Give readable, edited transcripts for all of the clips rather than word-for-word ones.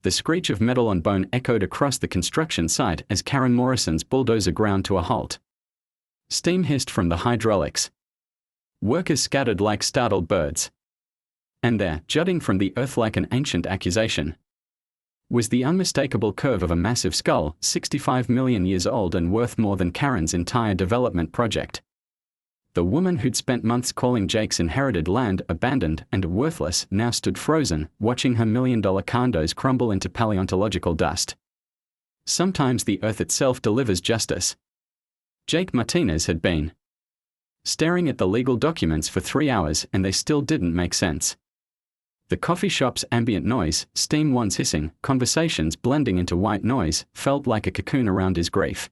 The screech of metal on bone echoed across the construction site as Karen Morrison's bulldozer ground to a halt. Steam hissed from the hydraulics. Workers scattered like startled birds. And there, jutting from the earth like an ancient accusation, was the unmistakable curve of a massive skull, 65 million years old and worth more than Karen's entire development project. The woman who'd spent months calling Jake's inherited land abandoned and worthless now stood frozen, watching her million-dollar condos crumble into paleontological dust. Sometimes the earth itself delivers justice. Jake Martinez had been staring at the legal documents for 3 hours and they still didn't make sense. The coffee shop's ambient noise, steam once hissing, conversations blending into white noise, felt like a cocoon around his grief.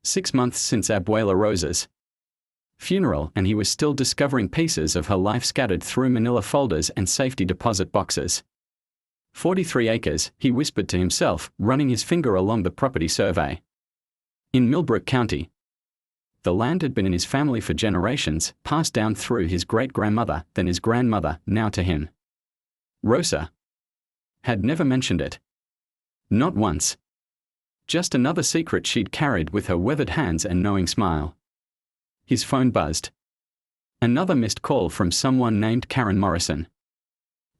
6 months since Abuela Rosa's funeral, and he was still discovering pieces of her life scattered through manila folders and safety deposit boxes. 43 acres, he whispered to himself, running his finger along the property survey. In Millbrook County. The land had been in his family for generations, passed down through his great-grandmother, then his grandmother, now to him. Rosa had never mentioned it. Not once. Just another secret she'd carried with her weathered hands and knowing smile. His phone buzzed. Another missed call from someone named Karen Morrison.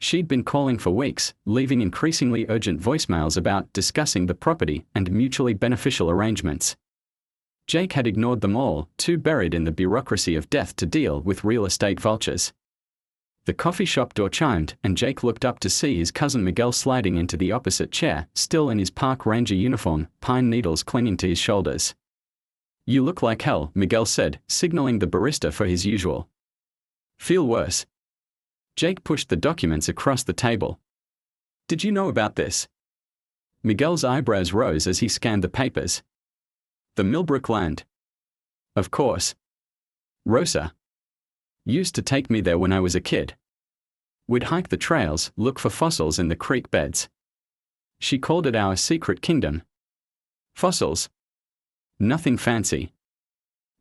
She'd been calling for weeks, leaving increasingly urgent voicemails about discussing the property and mutually beneficial arrangements. Jake had ignored them all, too buried in the bureaucracy of death to deal with real estate vultures. The coffee shop door chimed, and Jake looked up to see his cousin Miguel sliding into the opposite chair, still in his park ranger uniform, pine needles clinging to his shoulders. "You look like hell," Miguel said, signaling the barista for his usual. "Feel worse?" Jake pushed the documents across the table. "Did you know about this?" Miguel's eyebrows rose as he scanned the papers. "The Millbrook land?" "Of course. Rosa used to take me there when I was a kid. We'd hike the trails, look for fossils in the creek beds. She called it our secret kingdom." "Fossils?" "Nothing fancy.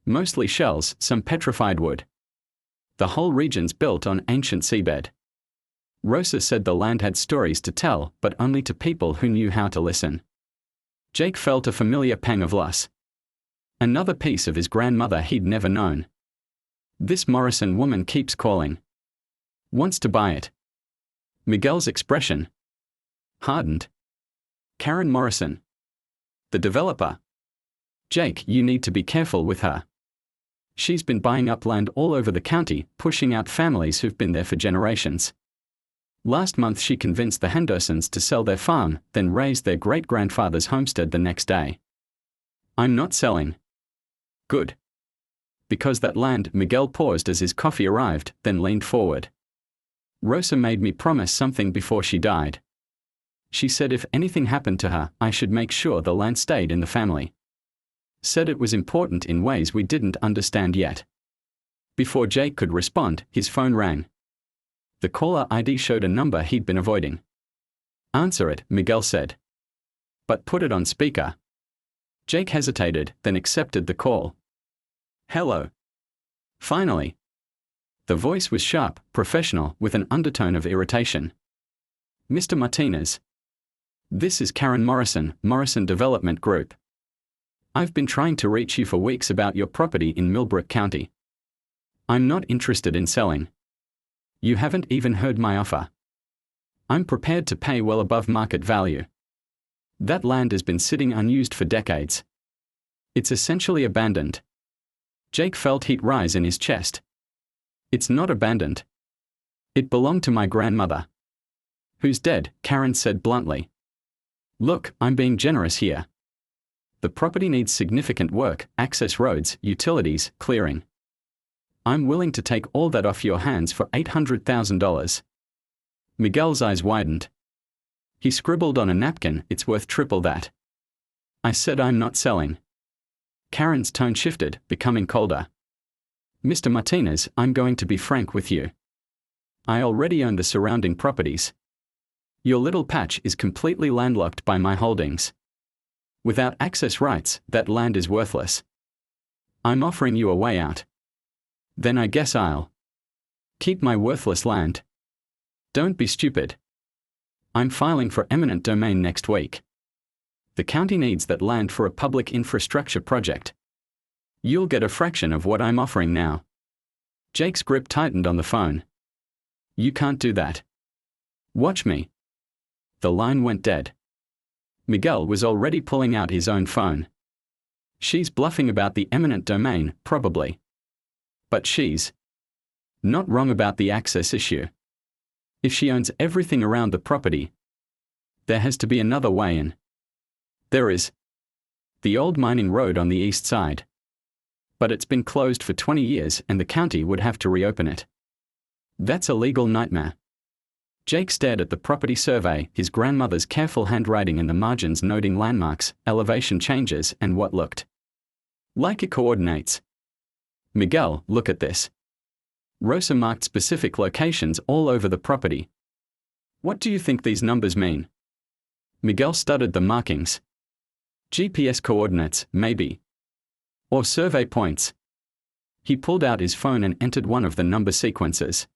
Mostly shells, some petrified wood. The whole region's built on ancient seabed." Rosa said the land had stories to tell, but only to people who knew how to listen. Jake felt a familiar pang of loss. Another piece of his grandmother he'd never known. This Morrison woman keeps calling. Wants to buy it. Miguel's expression hardened. "Karen Morrison. The developer. Jake, you need to be careful with her. She's been buying up land all over the county, pushing out families who've been there for generations. Last month she convinced the Hendersons to sell their farm, then razed their great-grandfather's homestead the next day." "I'm not selling." "Good. Because that land," Miguel paused as his coffee arrived, then leaned forward. "Rosa made me promise something before she died. She said if anything happened to her, I should make sure the land stayed in the family. Said it was important in ways we didn't understand yet." Before Jake could respond, his phone rang. The caller ID showed a number he'd been avoiding. "Answer it," Miguel said. "But put it on speaker." Jake hesitated, then accepted the call. "Hello." Finally. The voice was sharp, professional, with an undertone of irritation. "Mr. Martinez. This is Karen Morrison, Morrison Development Group. I've been trying to reach you for weeks about your property in Millbrook County. I'm not interested in selling. You haven't even heard my offer. I'm prepared to pay well above market value. That land has been sitting unused for decades. It's essentially abandoned." Jake felt heat rise in his chest. "It's not abandoned. It belonged to my grandmother." "Who's dead," Karen said bluntly. "Look, I'm being generous here. The property needs significant work, access roads, utilities, clearing. I'm willing to take all that off your hands for $800,000. Miguel's eyes widened. He scribbled on a napkin, "It's worth triple that." "I said I'm not selling." Karen's tone shifted, becoming colder. "Mr. Martinez, I'm going to be frank with you. I already own the surrounding properties. Your little patch is completely landlocked by my holdings. Without access rights, that land is worthless. I'm offering you a way out. Then I guess I'll keep my worthless land." "Don't be stupid. I'm filing for eminent domain next week. The county needs that land for a public infrastructure project. You'll get a fraction of what I'm offering now. Jake's grip tightened on the phone. You can't do that. Watch me. The line went dead. Miguel was already pulling out his own phone. She's bluffing about the eminent domain, probably. But she's not wrong about the access issue. If she owns everything around the property, there has to be another way in. There is. The old mining road on the east side. But it's been closed for 20 years and the county would have to reopen it. That's a legal nightmare. Jake stared at the property survey, his grandmother's careful handwriting in the margins noting landmarks, elevation changes, and what looked like it coordinates. Miguel, look at this. Rosa marked specific locations all over the property. What do you think these numbers mean? Miguel studied the markings. GPS coordinates, maybe. Or survey points. He pulled out his phone and entered one of the number sequences.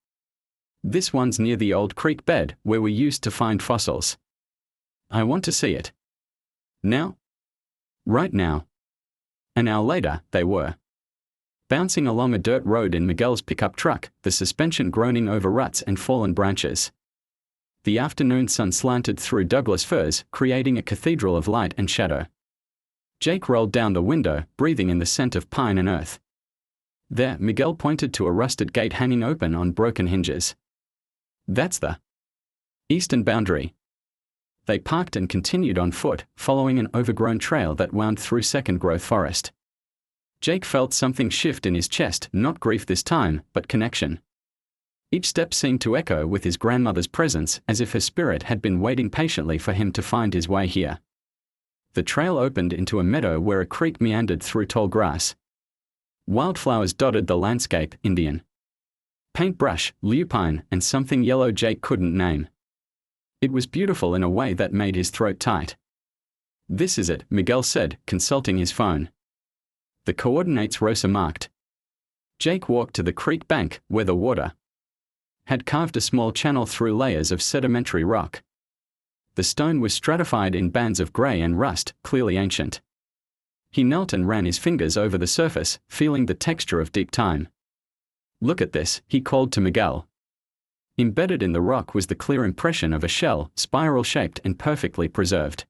This one's near the old creek bed where we used to find fossils. I want to see it. Now? Right now. An hour later, they were bouncing along a dirt road in Miguel's pickup truck, the suspension groaning over ruts and fallen branches. The afternoon sun slanted through Douglas firs, creating a cathedral of light and shadow. Jake rolled down the window, breathing in the scent of pine and earth. There, Miguel pointed to a rusted gate hanging open on broken hinges. That's the eastern boundary. They parked and continued on foot, following an overgrown trail that wound through second-growth forest. Jake felt something shift in his chest, not grief this time, but connection. Each step seemed to echo with his grandmother's presence, as if her spirit had been waiting patiently for him to find his way here. The trail opened into a meadow where a creek meandered through tall grass. Wildflowers dotted the landscape, Indian paintbrush, lupine, and something yellow Jake couldn't name. It was beautiful in a way that made his throat tight. This is it, Miguel said, consulting his phone. The coordinates Rosa marked. Jake walked to the creek bank, where the water had carved a small channel through layers of sedimentary rock. The stone was stratified in bands of grey and rust, clearly ancient. He knelt and ran his fingers over the surface, feeling the texture of deep time. Look at this, he called to Miguel. Embedded in the rock was the clear impression of a shell, spiral-shaped and perfectly preserved.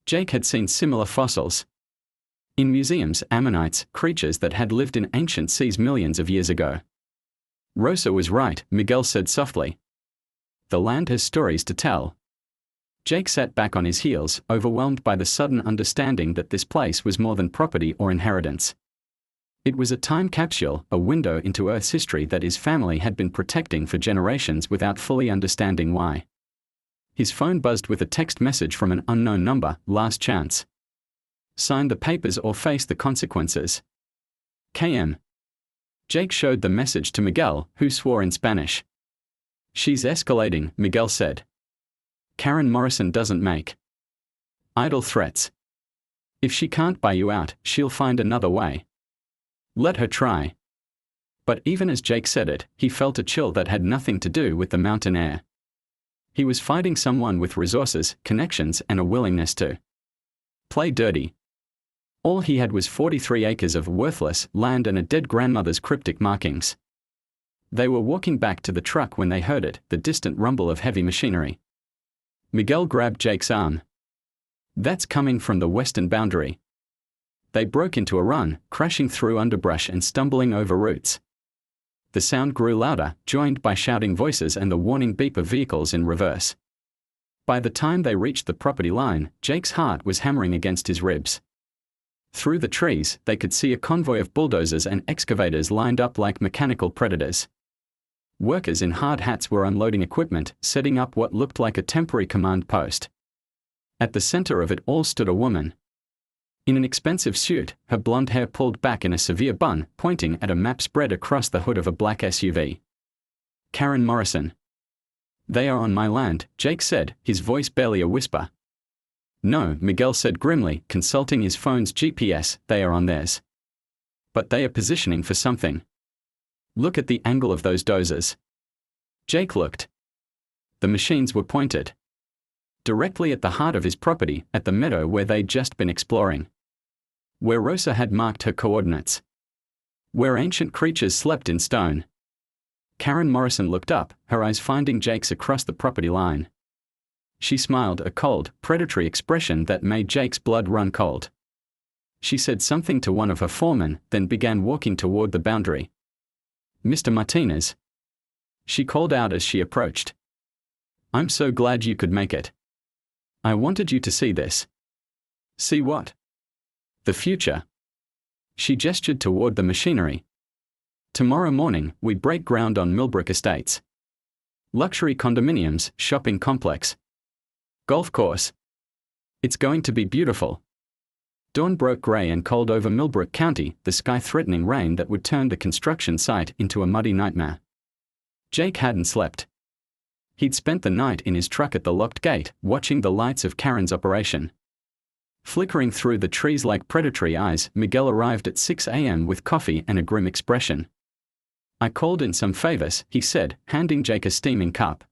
Jake had seen similar fossils in museums, ammonites, creatures that had lived in ancient seas millions of years ago. Rosa was right, Miguel said softly. The land has stories to tell. Jake sat back on his heels, overwhelmed by the sudden understanding that this place was more than property or inheritance. It was a time capsule, a window into Earth's history that his family had been protecting for generations without fully understanding why. His phone buzzed with a text message from an unknown number, last chance. Sign the papers or face the consequences. KM. Jake showed the message to Miguel, who swore in Spanish. She's escalating, Miguel said. Karen Morrison doesn't make idle threats. If she can't buy you out, she'll find another way. Let her try. But even as Jake said it, he felt a chill that had nothing to do with the mountain air. He was fighting someone with resources, connections, and a willingness to play dirty. All he had was 43 acres of worthless land and a dead grandmother's cryptic markings. They were walking back to the truck when they heard it, the distant rumble of heavy machinery. Miguel grabbed Jake's arm. That's coming from the western boundary. They broke into a run, crashing through underbrush and stumbling over roots. The sound grew louder, joined by shouting voices and the warning beep of vehicles in reverse. By the time they reached the property line, Jake's heart was hammering against his ribs. Through the trees, they could see a convoy of bulldozers and excavators lined up like mechanical predators. Workers in hard hats were unloading equipment, setting up what looked like a temporary command post. At the center of it all stood a woman. In an expensive suit, her blonde hair pulled back in a severe bun, pointing at a map spread across the hood of a black SUV. Karen Morrison. They are on my land, Jake said, his voice barely a whisper. No, Miguel said grimly, consulting his phone's GPS, they are on theirs. But they are positioning for something. Look at the angle of those dozers. Jake looked. The machines were pointed. directly at the heart of his property, at the meadow where they'd just been exploring. Where Rosa had marked her coordinates. Where ancient creatures slept in stone. Karen Morrison looked up, her eyes finding Jake's across the property line. She smiled, a cold, predatory expression that made Jake's blood run cold. She said something to one of her foremen, then began walking toward the boundary. "Mr. Martinez," she called out as she approached. "I'm so glad you could make it. I wanted you to see this." "See what?" "The future." She gestured toward the machinery. "Tomorrow morning, we break ground on Millbrook Estates. Luxury condominiums, shopping complex. Golf course. It's going to be beautiful." Dawn broke gray and cold over Millbrook County, the sky threatening rain that would turn the construction site into a muddy nightmare. Jake hadn't slept. He'd spent the night in his truck at the locked gate, watching the lights of Karen's operation. Flickering through the trees like predatory eyes, Miguel arrived at 6 a.m. with coffee and a grim expression. "I called in some favors," he said, handing Jake a steaming cup.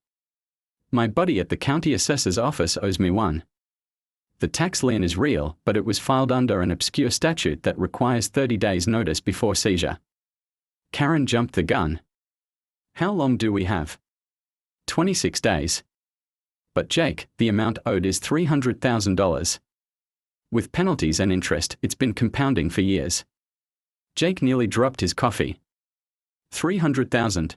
"My buddy at the county assessor's office owes me one. The tax lien is real, but it was filed under an obscure statute that requires 30 days notice before seizure." Karen jumped the gun. "How long do we have?" 26 days. "But Jake, the amount owed is $300,000. With penalties and interest, it's been compounding for years." Jake nearly dropped his coffee. 300,000.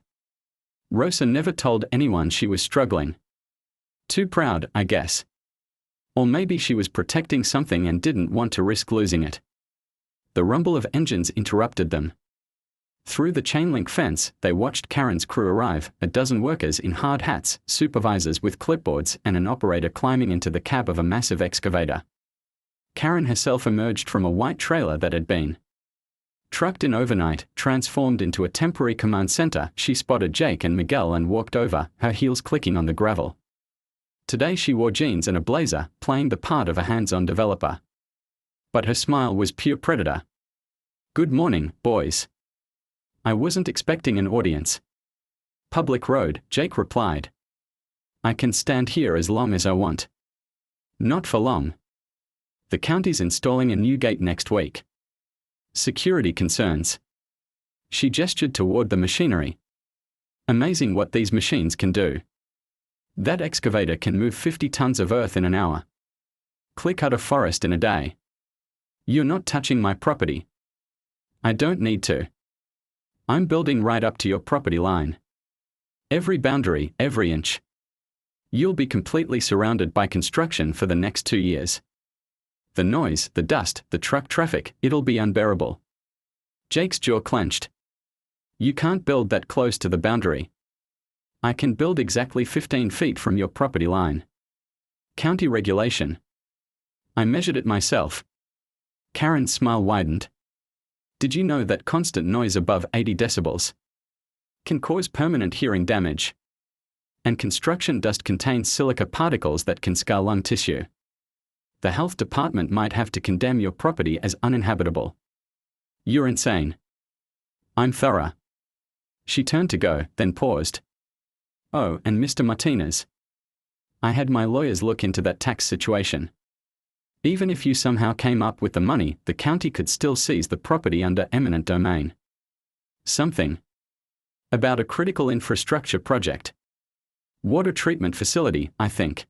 Rosa never told anyone she was struggling. Too proud, I guess. Or maybe she was protecting something and didn't want to risk losing it. The rumble of engines interrupted them. Through the chain-link fence, they watched Karen's crew arrive, a dozen workers in hard hats, supervisors with clipboards, and an operator climbing into the cab of a massive excavator. Karen herself emerged from a white trailer that had been trucked in overnight, transformed into a temporary command center. She spotted Jake and Miguel and walked over, her heels clicking on the gravel. Today she wore jeans and a blazer, playing the part of a hands-on developer. But her smile was pure predator. "Good morning, boys. I wasn't expecting an audience." "Public road," Jake replied. "I can stand here as long as I want." "Not for long. The county's installing a new gate next week. Security concerns." She gestured toward the machinery. "Amazing what these machines can do. That excavator can move 50 tons of earth in an hour. Clear-cut a forest in a day. You're not touching my property." "I don't need to. I'm building right up to your property line. Every boundary, every inch. You'll be completely surrounded by construction for the next 2 years. The noise, the dust, the truck traffic, it'll be unbearable." Jake's jaw clenched. "You can't build that close to the boundary." "I can build exactly 15 feet from your property line. County regulation. I measured it myself." Karen's smile widened. "Did you know that constant noise above 80 decibels can cause permanent hearing damage? And construction dust contains silica particles that can scar lung tissue. The health department might have to condemn your property as uninhabitable. You're insane." "I'm thorough." She turned to go, then paused. "Oh, and Mr. Martinez. I had my lawyers look into that tax situation. Even if you somehow came up with the money, the county could still seize the property under eminent domain. Something about a critical infrastructure project. Water treatment facility, I think.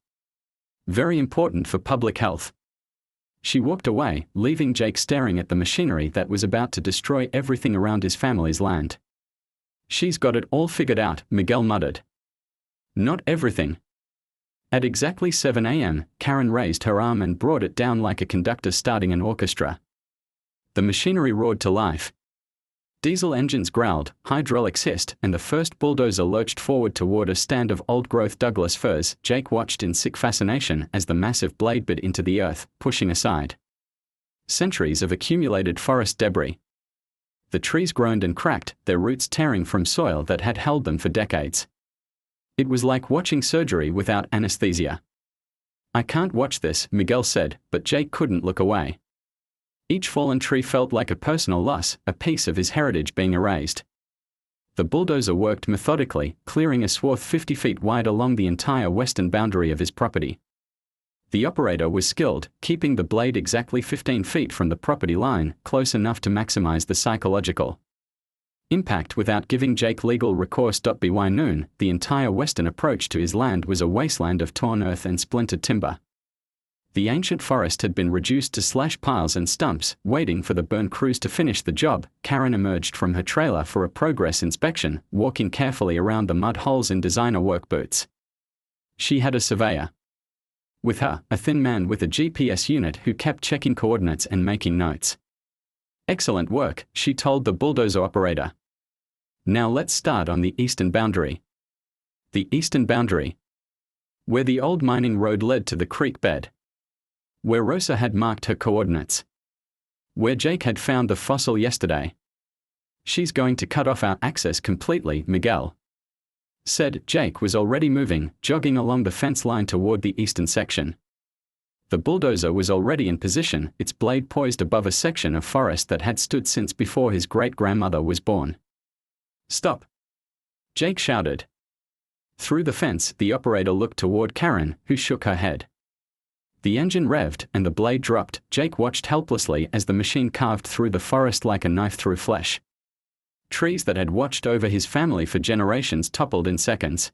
Very important for public health." She walked away, leaving Jake staring at the machinery that was about to destroy everything around his family's land. "She's got it all figured out," Miguel muttered. "Not everything." At exactly 7 a.m., Karen raised her arm and brought it down like a conductor starting an orchestra. The machinery roared to life. Diesel engines growled, hydraulics hissed, and the first bulldozer lurched forward toward a stand of old-growth Douglas firs. Jake watched in sick fascination as the massive blade bit into the earth, pushing aside centuries of accumulated forest debris. The trees groaned and cracked, their roots tearing from soil that had held them for decades. It was like watching surgery without anesthesia. "I can't watch this," Miguel said, but Jake couldn't look away. Each fallen tree felt like a personal loss, a piece of his heritage being erased. The bulldozer worked methodically, clearing a swath 50 feet wide along the entire western boundary of his property. The operator was skilled, keeping the blade exactly 15 feet from the property line, close enough to maximize the psychological impact without giving Jake legal recourse. By noon, the entire western approach to his land was a wasteland of torn earth and splintered timber. The ancient forest had been reduced to slash piles and stumps. Waiting for the burn crews to finish the job, Karen emerged from her trailer for a progress inspection, walking carefully around the mud holes in designer work boots. She had a surveyor with her, a thin man with a GPS unit who kept checking coordinates and making notes. "Excellent work," she told the bulldozer operator. "Now let's start on the eastern boundary." The eastern boundary, where the old mining road led to the creek bed, where Rosa had marked her coordinates, where Jake had found the fossil yesterday. "She's going to cut off our access completely," Miguel said. Jake was already moving, jogging along the fence line toward the eastern section. The bulldozer was already in position, its blade poised above a section of forest that had stood since before his great-grandmother was born. "Stop!" Jake shouted. Through the fence, the operator looked toward Karen, who shook her head. The engine revved, and the blade dropped. Jake watched helplessly as the machine carved through the forest like a knife through flesh. Trees that had watched over his family for generations toppled in seconds.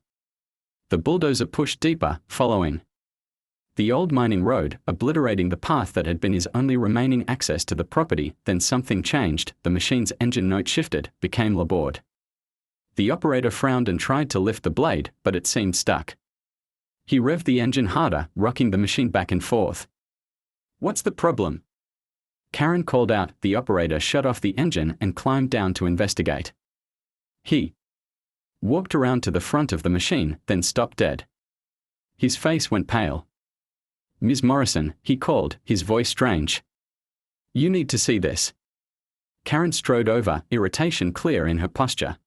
The bulldozer pushed deeper, following the old mining road, obliterating the path that had been his only remaining access to the property. Then something changed. The machine's engine note shifted, became labored. The operator frowned and tried to lift the blade, but it seemed stuck. He revved the engine harder, rocking the machine back and forth. "What's the problem?" Karen called out. The operator shut off the engine and climbed down to investigate. He walked around to the front of the machine, then stopped dead. His face went pale. "Ms. Morrison," he called, his voice strange. "You need to see this." Karen strode over, irritation clear in her posture.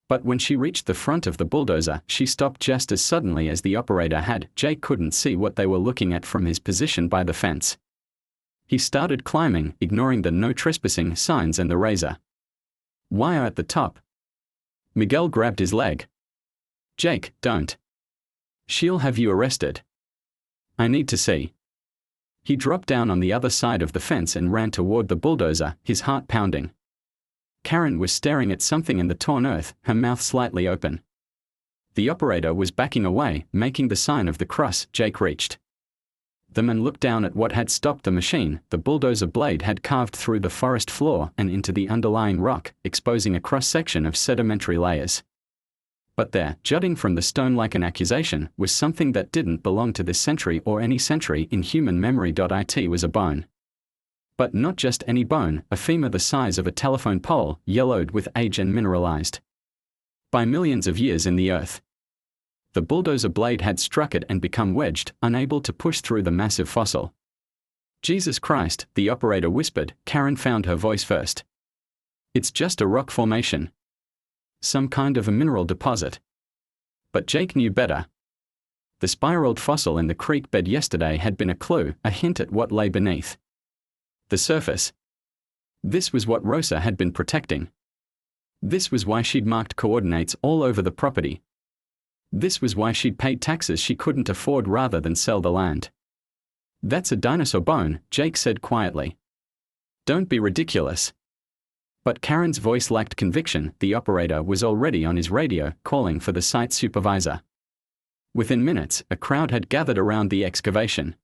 But when she reached the front of the bulldozer, she stopped just as suddenly as the operator had. Jake couldn't see what they were looking at from his position by the fence. He started climbing, ignoring the no trespassing signs and the razor wire at the top. Miguel grabbed his leg. "Jake, don't. She'll have you arrested. I need to see." He dropped down on the other side of the fence and ran toward the bulldozer, his heart pounding. Karen was staring at something in the torn earth, her mouth slightly open. The operator was backing away, making the sign of the cross. Jake reached them and looked down at what had stopped the machine. The bulldozer blade had carved through the forest floor and into the underlying rock, exposing a cross-section of sedimentary layers. But there, jutting from the stone like an accusation, was something that didn't belong to this century or any century in human memory. It was a bone. But not just any bone, a femur the size of a telephone pole, yellowed with age and mineralized by millions of years in the earth. The bulldozer blade had struck it and become wedged, unable to push through the massive fossil. "Jesus Christ," the operator whispered. Karen found her voice first. "It's just a rock formation. Some kind of a mineral deposit." But Jake knew better. The spiraled fossil in the creek bed yesterday had been a clue, a hint at what lay beneath the surface. This was what Rosa had been protecting. This was why she'd marked coordinates all over the property. This was why she'd paid taxes she couldn't afford rather than sell the land. "That's a dinosaur bone," Jake said quietly. "Don't be ridiculous." But Karen's voice lacked conviction. The operator was already on his radio, calling for the site supervisor. Within minutes, a crowd had gathered around the excavation.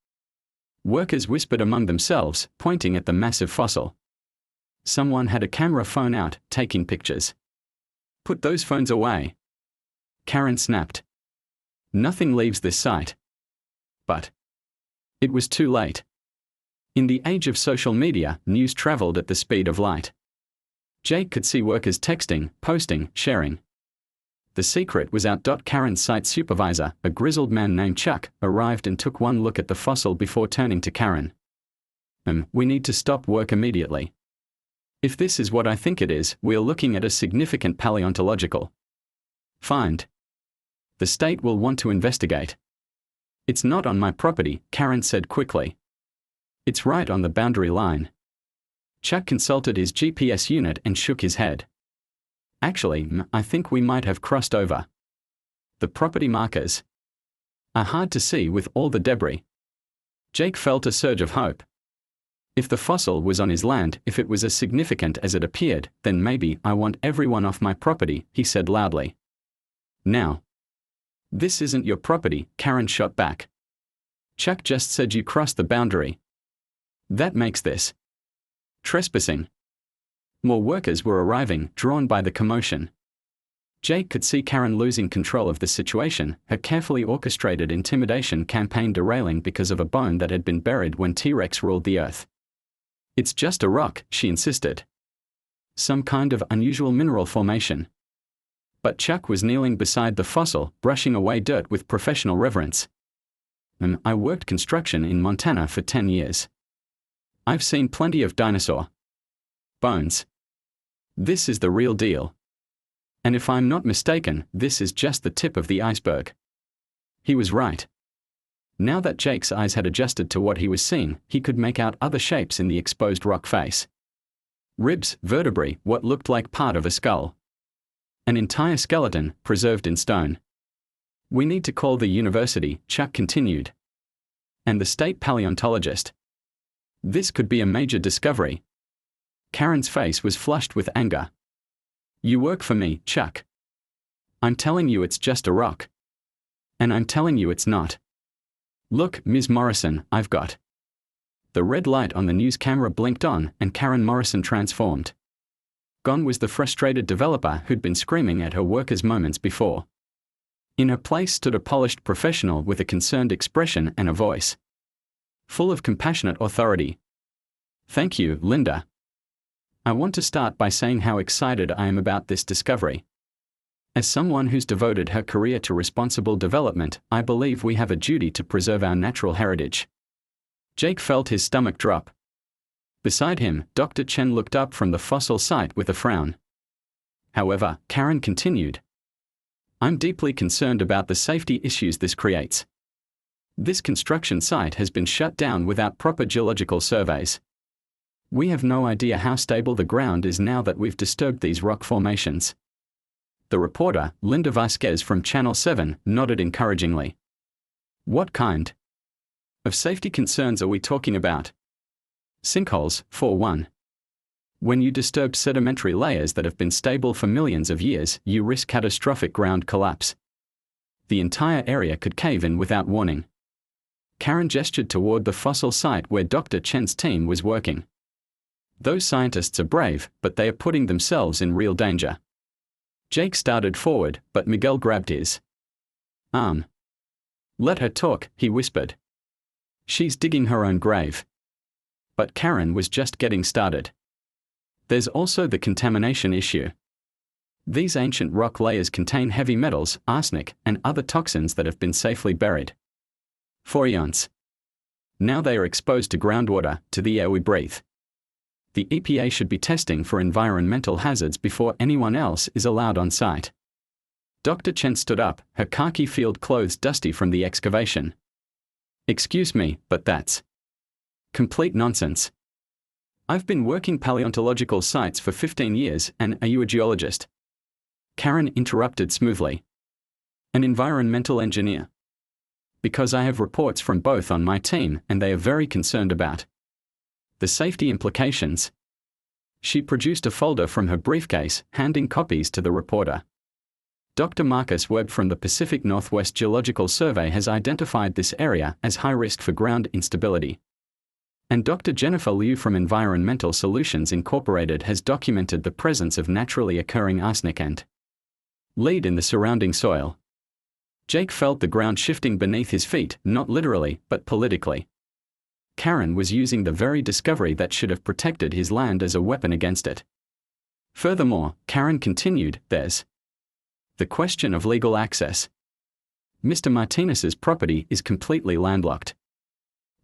Workers whispered among themselves, pointing at the massive fossil. Someone had a camera phone out, taking pictures. "Put those phones away," Karen snapped. "Nothing leaves this site." But it was too late. In the age of social media, news traveled at the speed of light. Jake could see workers texting, posting, sharing. The secret was out. Karen's site supervisor, a grizzled man named Chuck, arrived and took one look at the fossil before turning to Karen. We need to stop work immediately. If this is what I think it is, we're looking at a significant paleontological find. The state will want to investigate." "It's not on my property," Karen said quickly. "It's right on the boundary line." Chuck consulted his GPS unit and shook his head. "Actually, I think we might have crossed over. The property markers are hard to see with all the debris." Jake felt a surge of hope. If the fossil was on his land, if it was as significant as it appeared, then maybe I want everyone off my property, he said loudly. Now. This isn't your property, Karen shot back. Chuck just said you crossed the boundary. That makes this trespassing. More workers were arriving, drawn by the commotion. Jake could see Karen losing control of the situation, her carefully orchestrated intimidation campaign derailing because of a bone that had been buried when T-Rex ruled the earth. It's just a rock, she insisted. Some kind of unusual mineral formation. But Chuck was kneeling beside the fossil, brushing away dirt with professional reverence. I worked construction in Montana for 10 years. I've seen plenty of dinosaur bones. This is the real deal. And if I'm not mistaken, this is just the tip of the iceberg. He was right. Now that Jake's eyes had adjusted to what he was seeing, he could make out other shapes in the exposed rock face. Ribs, vertebrae, what looked like part of a skull. An entire skeleton, preserved in stone. We need to call the university, Chuck continued. And the state paleontologist. This could be a major discovery. Karen's face was flushed with anger. You work for me, Chuck. I'm telling you it's just a rock. And I'm telling you it's not. Look, Ms. Morrison, I've got. The red light on the news camera blinked on, and Karen Morrison transformed. Gone was the frustrated developer who'd been screaming at her workers moments before. In her place stood a polished professional with a concerned expression and a voice full of compassionate authority. Thank you, Linda. I want to start by saying how excited I am about this discovery. As someone who's devoted her career to responsible development, I believe we have a duty to preserve our natural heritage. Jake felt his stomach drop. Beside him, Dr. Chen looked up from the fossil site with a frown. However, Karen continued. I'm deeply concerned about the safety issues this creates. This construction site has been shut down without proper geological surveys. We have no idea how stable the ground is now that we've disturbed these rock formations. The reporter, Linda Vasquez from Channel 7, nodded encouragingly. What kind of safety concerns are we talking about? Sinkholes, for one. When you disturb sedimentary layers that have been stable for millions of years, you risk catastrophic ground collapse. The entire area could cave in without warning. Karen gestured toward the fossil site where Dr. Chen's team was working. Those scientists are brave, but they are putting themselves in real danger. Jake started forward, but Miguel grabbed his arm. Let her talk, he whispered. She's digging her own grave. But Karen was just getting started. There's also the contamination issue. These ancient rock layers contain heavy metals, arsenic, and other toxins that have been safely buried for eons. Now they are exposed to groundwater, to the air we breathe. The EPA should be testing for environmental hazards before anyone else is allowed on site. Dr. Chen stood up, her khaki field clothes dusty from the excavation. Excuse me, but that's complete nonsense. I've been working paleontological sites for 15 years, and are you a geologist? Karen interrupted smoothly. An environmental engineer. Because I have reports from both on my team, and they are very concerned about the safety implications. She produced a folder from her briefcase, handing copies to the reporter. Dr. Marcus Webb from the Pacific Northwest Geological Survey has identified this area as high risk for ground instability. And Dr. Jennifer Liu from Environmental Solutions Incorporated has documented the presence of naturally occurring arsenic and lead in the surrounding soil. Jake felt the ground shifting beneath his feet, not literally, but politically. Karen was using the very discovery that should have protected his land as a weapon against it. Furthermore, Karen continued, there's the question of legal access. Mr. Martinez's property is completely landlocked.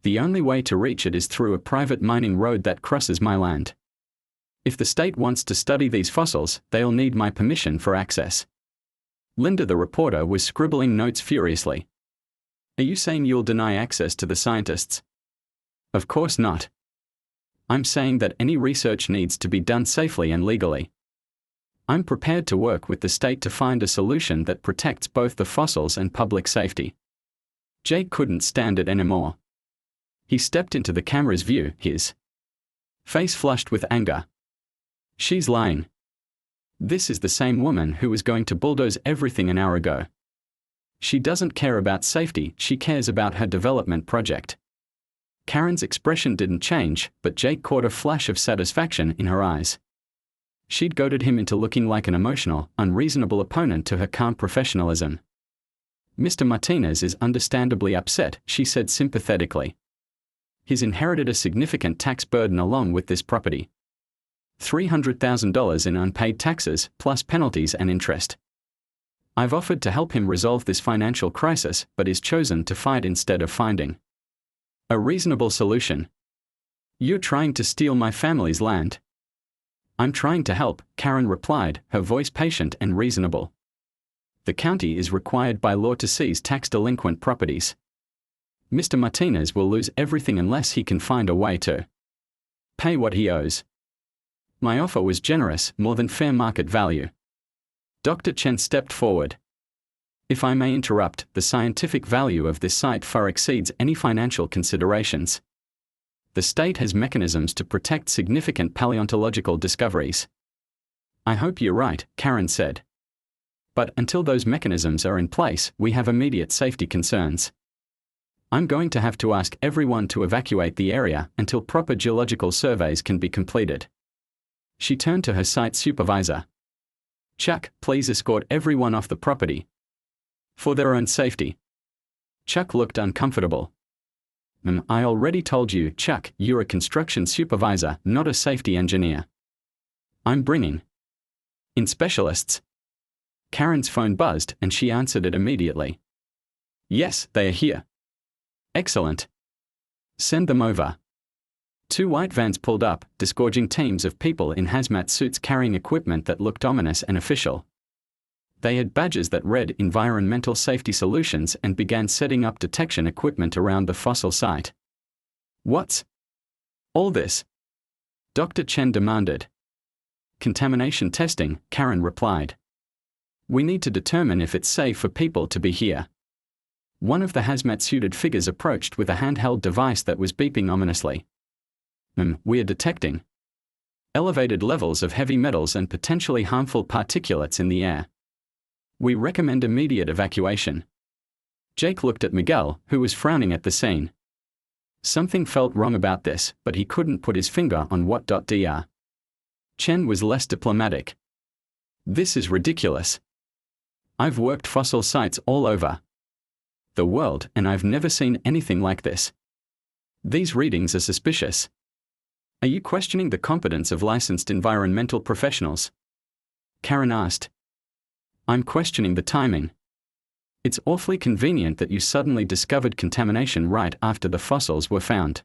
The only way to reach it is through a private mining road that crosses my land. If the state wants to study these fossils, they'll need my permission for access. Linda the reporter was scribbling notes furiously. Are you saying you'll deny access to the scientists? Of course not. I'm saying that any research needs to be done safely and legally. I'm prepared to work with the state to find a solution that protects both the fossils and public safety. Jake couldn't stand it anymore. He stepped into the camera's view, his face flushed with anger. She's lying. This is the same woman who was going to bulldoze everything an hour ago. She doesn't care about safety, she cares about her development project. Karen's expression didn't change, but Jake caught a flash of satisfaction in her eyes. She'd goaded him into looking like an emotional, unreasonable opponent to her calm professionalism. Mr. Martinez is understandably upset, she said sympathetically. He's inherited a significant tax burden along with this property. $300,000 in unpaid taxes, plus penalties and interest. I've offered to help him resolve this financial crisis, but he's chosen to fight instead of finding a reasonable solution. You're trying to steal my family's land. I'm trying to help, Karen replied, her voice patient and reasonable. The county is required by law to seize tax-delinquent properties. Mr. Martinez will lose everything unless he can find a way to pay what he owes. My offer was generous, more than fair market value. Dr. Chen stepped forward. If I may interrupt, the scientific value of this site far exceeds any financial considerations. The state has mechanisms to protect significant paleontological discoveries. I hope you're right, Karen said. But until those mechanisms are in place, we have immediate safety concerns. I'm going to have to ask everyone to evacuate the area until proper geological surveys can be completed. She turned to her site supervisor. Chuck, please escort everyone off the property. For their own safety. Chuck looked uncomfortable. I already told you, Chuck, you're a construction supervisor, not a safety engineer. I'm bringing in specialists. Karen's phone buzzed and she answered it immediately. Yes, they are here. Excellent. Send them over. 2 white vans pulled up, disgorging teams of people in hazmat suits carrying equipment that looked ominous and official. They had badges that read Environmental Safety Solutions and began setting up detection equipment around the fossil site. What's all this? Dr. Chen demanded. Contamination testing, Karen replied. We need to determine if it's safe for people to be here. One of the hazmat-suited figures approached with a handheld device that was beeping ominously. We are detecting elevated levels of heavy metals and potentially harmful particulates in the air. We recommend immediate evacuation. Jake looked at Miguel, who was frowning at the scene. Something felt wrong about this, but he couldn't put his finger on what. Dr. Chen was less diplomatic. This is ridiculous. I've worked fossil sites all over the world, and I've never seen anything like this. These readings are suspicious. Are you questioning the competence of licensed environmental professionals? Karen asked. I'm questioning the timing. It's awfully convenient that you suddenly discovered contamination right after the fossils were found.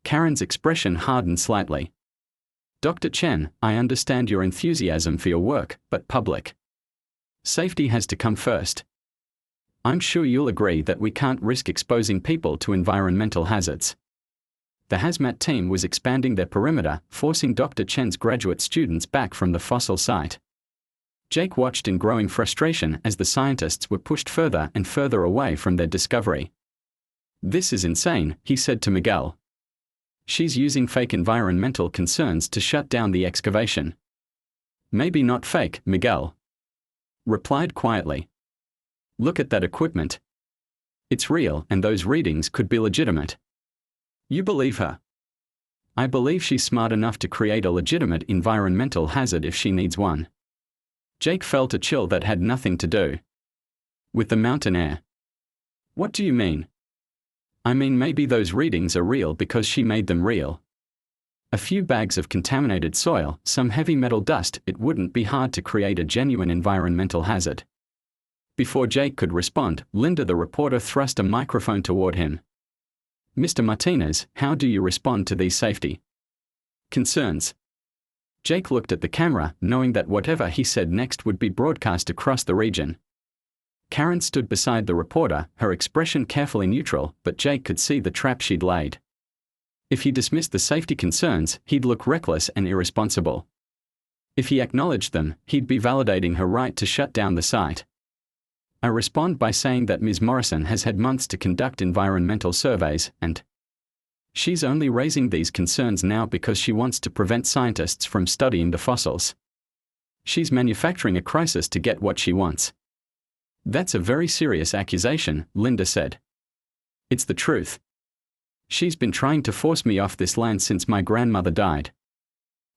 Karen's expression hardened slightly. Dr. Chen, I understand your enthusiasm for your work, but public safety has to come first. I'm sure you'll agree that we can't risk exposing people to environmental hazards. The hazmat team was expanding their perimeter, forcing Dr. Chen's graduate students back from the fossil site. Jake watched in growing frustration as the scientists were pushed further and further away from their discovery. This is insane, he said to Miguel. She's using fake environmental concerns to shut down the excavation. Maybe not fake, Miguel replied quietly. Look at that equipment. It's real, and those readings could be legitimate. You believe her? I believe she's smart enough to create a legitimate environmental hazard if she needs one. Jake felt a chill that had nothing to do with the mountain air. What do you mean? I mean, maybe those readings are real because she made them real. A few bags of contaminated soil, some heavy metal dust, it wouldn't be hard to create a genuine environmental hazard. Before Jake could respond, Linda the reporter thrust a microphone toward him. Mr. Martinez, how do you respond to these safety concerns? Jake looked at the camera, knowing that whatever he said next would be broadcast across the region. Karen stood beside the reporter, her expression carefully neutral, but Jake could see the trap she'd laid. If he dismissed the safety concerns, he'd look reckless and irresponsible. If he acknowledged them, he'd be validating her right to shut down the site. I respond by saying that Ms. Morrison has had months to conduct environmental surveys, and She's only raising these concerns now because she wants to prevent scientists from studying the fossils. She's manufacturing a crisis to get what she wants. That's a very serious accusation, Linda said. It's the truth. She's been trying to force me off this land since my grandmother died.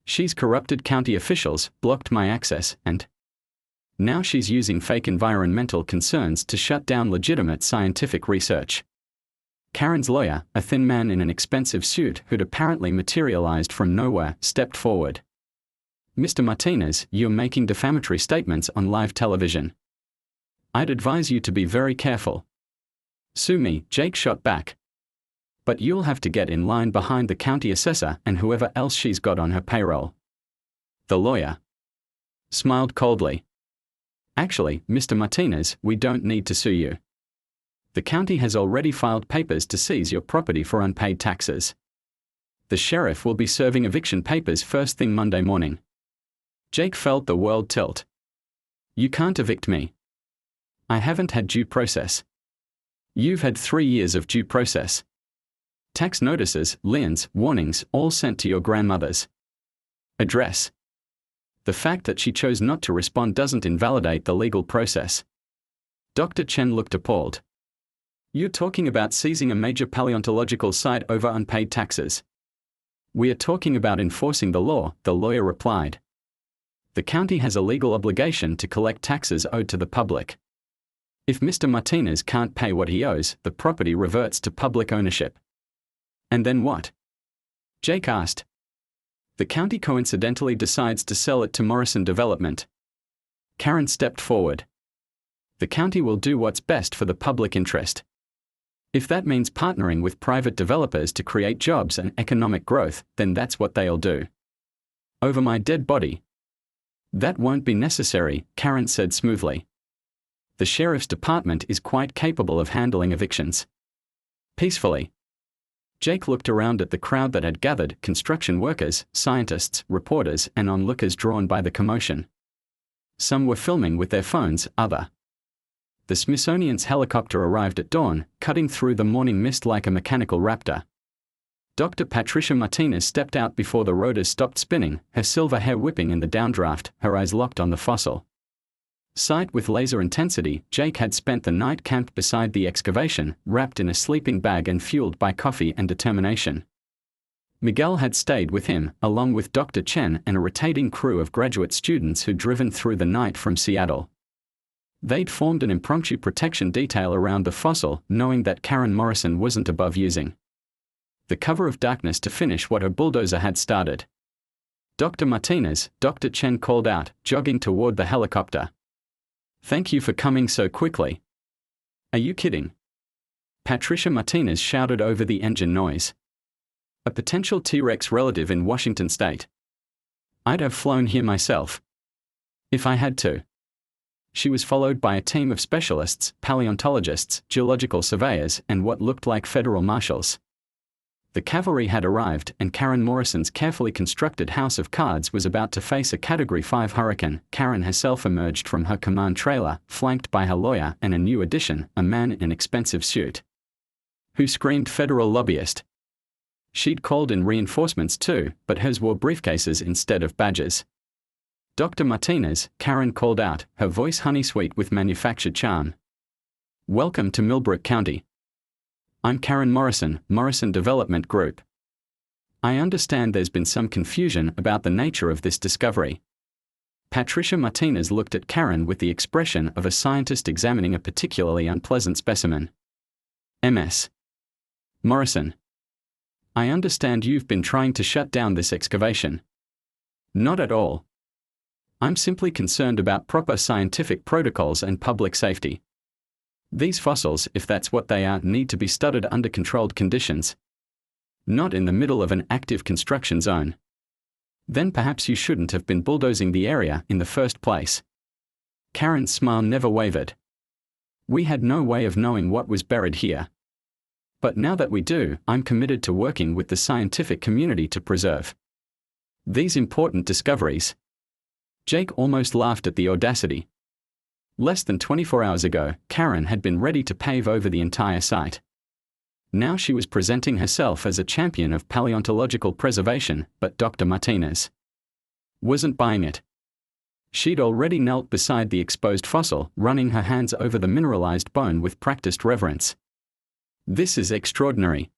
She's corrupted county officials, blocked my access, and now she's using fake environmental concerns to shut down legitimate scientific research. Karen's lawyer, a thin man in an expensive suit who'd apparently materialized from nowhere, stepped forward. Mr. Martinez, you're making defamatory statements on live television. I'd advise you to be very careful. Sue me, Jake shot back. But you'll have to get in line behind the county assessor and whoever else she's got on her payroll. The lawyer smiled coldly. Actually, Mr. Martinez, we don't need to sue you. The county has already filed papers to seize your property for unpaid taxes. The sheriff will be serving eviction papers first thing Monday morning. Jake felt the world tilt. You can't evict me. I haven't had due process. You've had 3 years of due process. Tax notices, liens, warnings, all sent to your grandmother's address. The fact that she chose not to respond doesn't invalidate the legal process. Dr. Chen looked appalled. You're talking about seizing a major paleontological site over unpaid taxes. We are talking about enforcing the law, the lawyer replied. The county has a legal obligation to collect taxes owed to the public. If Mr. Martinez can't pay what he owes, the property reverts to public ownership. And then what? Jake asked. The county coincidentally decides to sell it to Morrison Development. Karen stepped forward. The county will do what's best for the public interest. If that means partnering with private developers to create jobs and economic growth, then that's what they'll do. Over my dead body. That won't be necessary, Karen said smoothly. The sheriff's department is quite capable of handling evictions peacefully. Jake looked around at the crowd that had gathered, construction workers, scientists, reporters, and onlookers drawn by the commotion. Some were filming with their phones, The Smithsonian's helicopter arrived at dawn, cutting through the morning mist like a mechanical raptor. Dr. Patricia Martinez stepped out before the rotors stopped spinning, her silver hair whipping in the downdraft, her eyes locked on the fossil site with laser intensity. Jake had spent the night camped beside the excavation, wrapped in a sleeping bag and fueled by coffee and determination. Miguel had stayed with him, along with Dr. Chen and a rotating crew of graduate students who'd driven through the night from Seattle. They'd formed an impromptu protection detail around the fossil, knowing that Karen Morrison wasn't above using the cover of darkness to finish what her bulldozer had started. Dr. Martinez, Dr. Chen called out, jogging toward the helicopter. Thank you for coming so quickly. Are you kidding? Patricia Martinez shouted over the engine noise. A potential T-Rex relative in Washington state. I'd have flown here myself. If I had to. She was followed by a team of specialists, paleontologists, geological surveyors, and what looked like federal marshals. The cavalry had arrived, and Karen Morrison's carefully constructed house of cards was about to face a Category 5 hurricane. Karen herself emerged from her command trailer, flanked by her lawyer and a new addition, a man in an expensive suit, who screamed federal lobbyist. She'd called in reinforcements too, but hers wore briefcases instead of badges. Dr. Martinez, Karen called out, her voice honey-sweet with manufactured charm. Welcome to Millbrook County. I'm Karen Morrison, Morrison Development Group. I understand there's been some confusion about the nature of this discovery. Patricia Martinez looked at Karen with the expression of a scientist examining a particularly unpleasant specimen. Ms. Morrison. I understand you've been trying to shut down this excavation. Not at all. I'm simply concerned about proper scientific protocols and public safety. These fossils, if that's what they are, need to be studied under controlled conditions. Not in the middle of an active construction zone. Then perhaps you shouldn't have been bulldozing the area in the first place. Karen's smile never wavered. We had no way of knowing what was buried here. But now that we do, I'm committed to working with the scientific community to preserve these important discoveries. Jake almost laughed at the audacity. Less than 24 hours ago, Karen had been ready to pave over the entire site. Now she was presenting herself as a champion of paleontological preservation, but Dr. Martinez wasn't buying it. She'd already knelt beside the exposed fossil, running her hands over the mineralized bone with practiced reverence. This is extraordinary.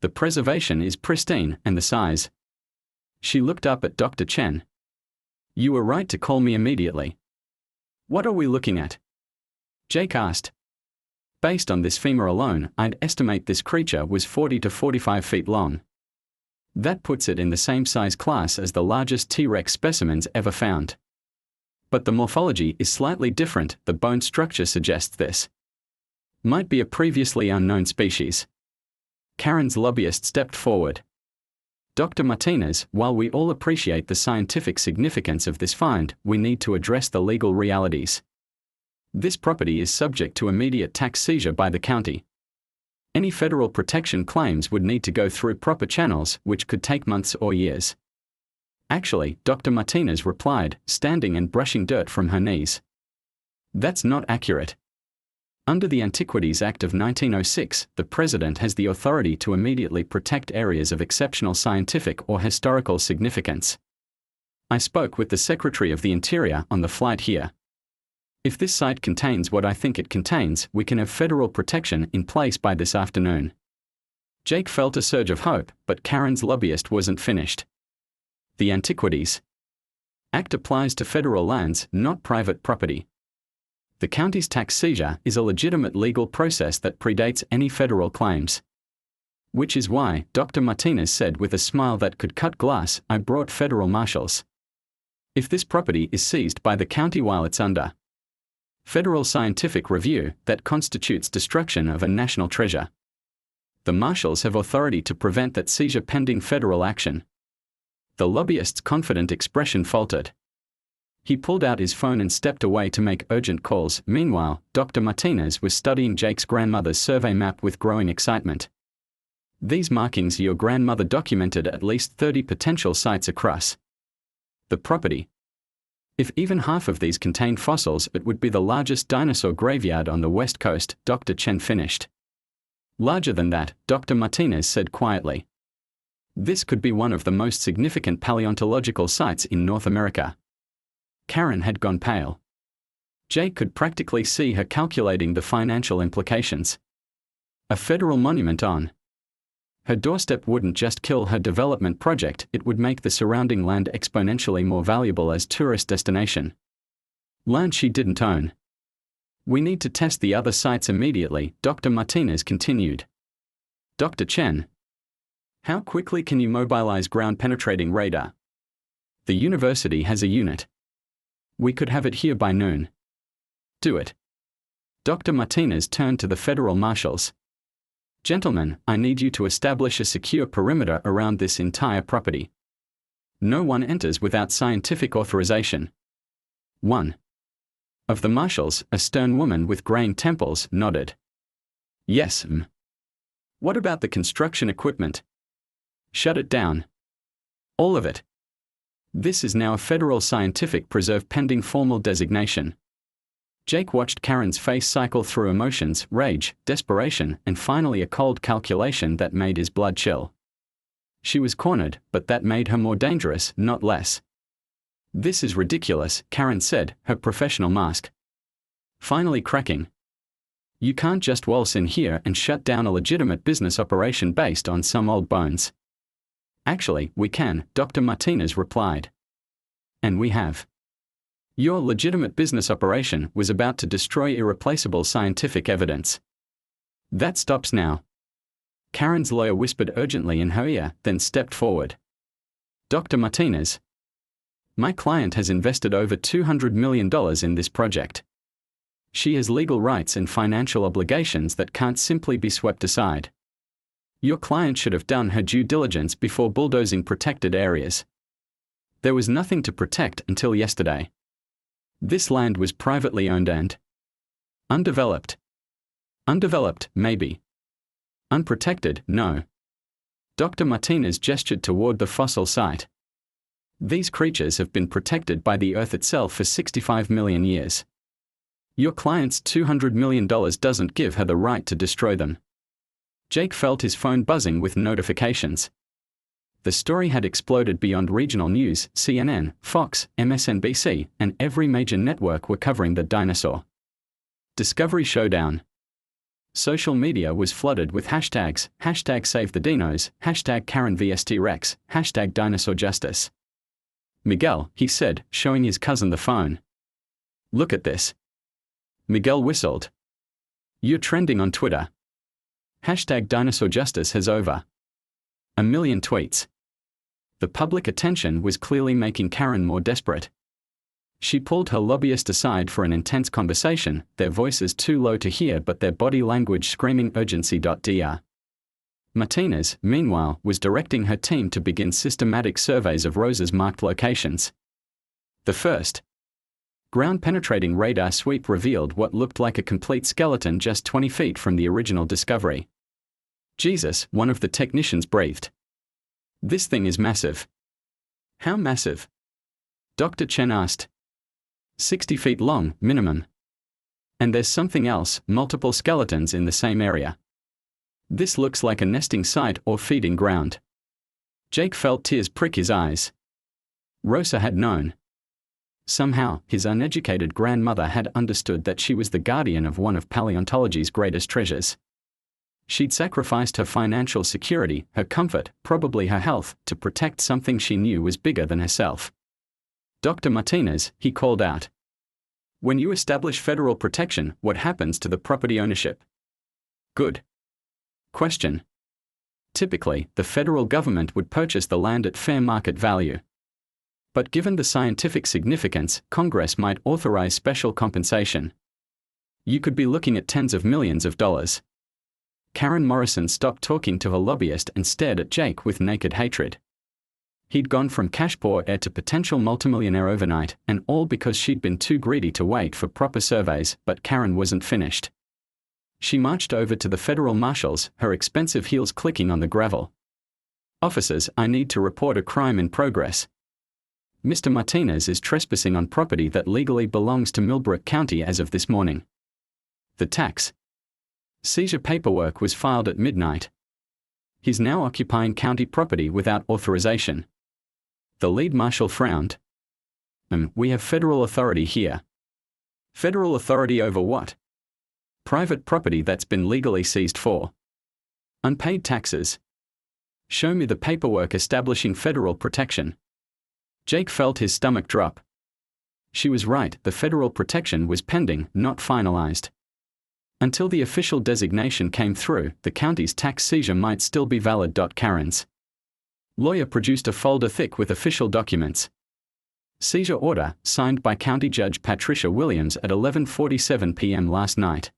The preservation is pristine, and the size. She looked up at Dr. Chen. You were right to call me immediately. What are we looking at? Jake asked. Based on this femur alone, I'd estimate this creature was 40 to 45 feet long. That puts it in the same size class as the largest T-Rex specimens ever found. But the morphology is slightly different. The bone structure suggests this might be a previously unknown species. Karen's lobbyist stepped forward. Dr. Martinez, while we all appreciate the scientific significance of this find, we need to address the legal realities. This property is subject to immediate tax seizure by the county. Any federal protection claims would need to go through proper channels, which could take months or years. Actually, Dr. Martinez replied, standing and brushing dirt from her knees. That's not accurate. Under the Antiquities Act of 1906, the President has the authority to immediately protect areas of exceptional scientific or historical significance. I spoke with the Secretary of the Interior on the flight here. If this site contains what I think it contains, we can have federal protection in place by this afternoon. Jake felt a surge of hope, but Karen's lobbyist wasn't finished. The Antiquities Act applies to federal lands, not private property. The county's tax seizure is a legitimate legal process that predates any federal claims. Which is why, Dr. Martinez said with a smile that could cut glass, I brought federal marshals. If this property is seized by the county while it's under federal scientific review, that constitutes destruction of a national treasure. The marshals have authority to prevent that seizure pending federal action. The lobbyist's confident expression faltered. He pulled out his phone and stepped away to make urgent calls. Meanwhile, Dr. Martinez was studying Jake's grandmother's survey map with growing excitement. These markings your grandmother documented at least 30 potential sites across the property. If even half of these contained fossils, it would be the largest dinosaur graveyard on the west coast, Dr. Chen finished. Larger than that, Dr. Martinez said quietly. This could be one of the most significant paleontological sites in North America. Karen had gone pale. Jake could practically see her calculating the financial implications. A federal monument on her doorstep wouldn't just kill her development project, it would make the surrounding land exponentially more valuable as tourist destination. Land she didn't own. We need to test the other sites immediately, Dr. Martinez continued. Dr. Chen, how quickly can you mobilize ground-penetrating radar? The university has a unit. We could have it here by noon. Do it. Dr. Martinez turned to the federal marshals. Gentlemen, I need you to establish a secure perimeter around this entire property. No one enters without scientific authorization. 1. Of the marshals, a stern woman with graying temples nodded. Yes, m. What about the construction equipment? Shut it down. All of it. This is now a federal scientific preserve pending formal designation. Jake watched Karen's face cycle through emotions, rage, desperation, and finally a cold calculation that made his blood chill. She was cornered, but that made her more dangerous, not less. This is ridiculous, Karen said, her professional mask finally cracking. You can't just waltz in here and shut down a legitimate business operation based on some old bones. Actually, we can, Dr. Martinez replied. And we have. Your legitimate business operation was about to destroy irreplaceable scientific evidence. That stops now. Karen's lawyer whispered urgently in her ear, then stepped forward. Dr. Martinez, my client has invested over $200 million in this project. She has legal rights and financial obligations that can't simply be swept aside. Your client should have done her due diligence before bulldozing protected areas. There was nothing to protect until yesterday. This land was privately owned and undeveloped. Undeveloped, maybe. Unprotected, no. Dr. Martinez gestured toward the fossil site. These creatures have been protected by the Earth itself for 65 million years. Your client's $200 million doesn't give her the right to destroy them. Jake felt his phone buzzing with notifications. The story had exploded beyond regional news. CNN, Fox, MSNBC, and every major network were covering the dinosaur discovery showdown. Social media was flooded with hashtags, hashtag save the dinos, hashtag Karen vs T-Rex, hashtag dinosaur justice. Miguel, he said, showing his cousin the phone. Look at this. Miguel whistled. You're trending on Twitter. Hashtag dinosaur justice has over 1 million tweets. The public attention was clearly making Karen more desperate. She pulled her lobbyist aside for an intense conversation, their voices too low to hear but their body language screaming urgency. Dr. Martinez, meanwhile, was directing her team to begin systematic surveys of Rosa's marked locations. The first ground-penetrating radar sweep revealed what looked like a complete skeleton just 20 feet from the original discovery. Jesus, one of the technicians breathed. This thing is massive. How massive? Dr. Chen asked. 60 feet long, minimum. And there's something else, multiple skeletons in the same area. This looks like a nesting site or feeding ground. Jake felt tears prick his eyes. Rosa had known. Somehow, his uneducated grandmother had understood that she was the guardian of one of paleontology's greatest treasures. She'd sacrificed her financial security, her comfort, probably her health, to protect something she knew was bigger than herself. Dr. Martinez, he called out. When you establish federal protection, what happens to the property ownership? Good question. Typically, the federal government would purchase the land at fair market value. But given the scientific significance, Congress might authorize special compensation. You could be looking at tens of millions of dollars. Karen Morrison stopped talking to her lobbyist and stared at Jake with naked hatred. He'd gone from cash poor heir to potential multimillionaire overnight, and all because she'd been too greedy to wait for proper surveys, but Karen wasn't finished. She marched over to the federal marshals, her expensive heels clicking on the gravel. Officers, I need to report a crime in progress. Mr. Martinez is trespassing on property that legally belongs to Millbrook County as of this morning. The tax seizure paperwork was filed at midnight. He's now occupying county property without authorization. The lead marshal frowned. We have federal authority here. Federal authority over what? Private property that's been legally seized for unpaid taxes. Show me the paperwork establishing federal protection. Jake felt his stomach drop. She was right, the federal protection was pending, not finalized. Until the official designation came through, the county's tax seizure might still be valid. Karen's lawyer produced a folder thick with official documents. Seizure order, signed by County Judge Patricia Williams at 11:47 p.m. last night.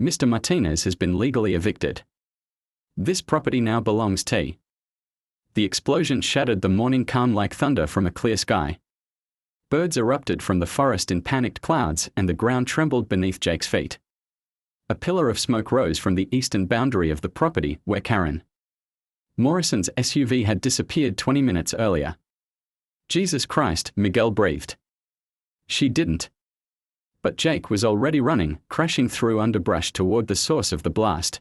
Mr. Martinez has been legally evicted. This property now belongs to. The explosion shattered the morning calm like thunder from a clear sky. Birds erupted from the forest in panicked clouds, and the ground trembled beneath Jake's feet. A pillar of smoke rose from the eastern boundary of the property, where Karen Morrison's SUV had disappeared 20 minutes earlier. Jesus Christ, Miguel breathed. She didn't. But Jake was already running, crashing through underbrush toward the source of the blast.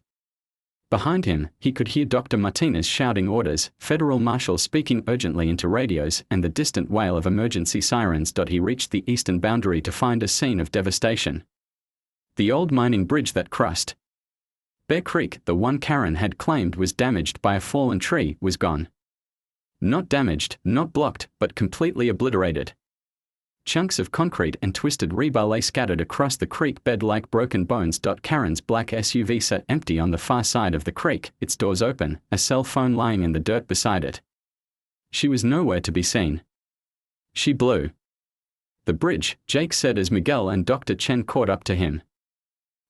Behind him, he could hear Dr. Martinez shouting orders, federal marshals speaking urgently into radios, and the distant wail of emergency sirens. He reached the eastern boundary to find a scene of devastation. The old mining bridge that crossed Bear Creek, the one Karen had claimed was damaged by a fallen tree, was gone. Not damaged, not blocked, but completely obliterated. Chunks of concrete and twisted rebar lay scattered across the creek bed like broken bones. Karen's black SUV sat empty on the far side of the creek, its doors open, a cell phone lying in the dirt beside it. She was nowhere to be seen. She blew the bridge, Jake said as Miguel and Dr. Chen caught up to him.